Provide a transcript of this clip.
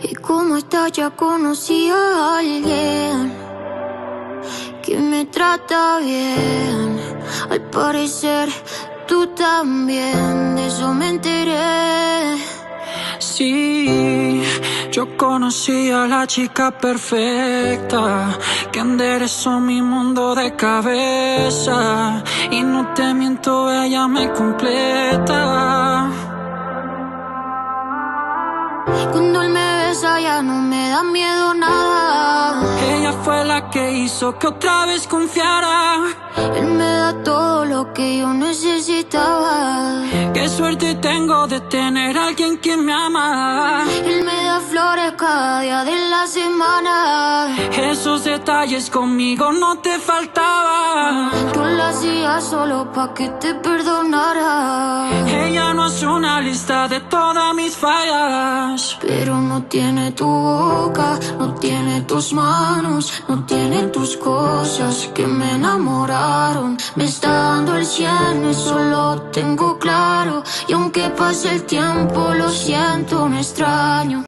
¿Y cómo estás? Ya conocí a alguien que me trata bien. Al parecer, tú también, de eso me enteré. Sí, yo conocí a la chica perfecta que enderezó mi mundo de cabeza. Y no te miento, ella me completa. Cuando él me besa ya no me da miedo nada. Ella fue la que hizo que otra vez confiara. Él me da todo lo que yo necesitaba. Qué suerte tengo de tener a alguien que me ama. Él me da flores cada día de la semana. Esos detalles conmigo no te faltaban. Tú lo hacías solo pa' que te perdonara. Ella no es una lista de todas mis fallas, pero no tiene tu boca, no tiene tus manos, no tiene tus cosas que me enamoraron. Me está dando el 100, eso lo tengo claro. Y aunque pase el tiempo, lo siento, me extraño.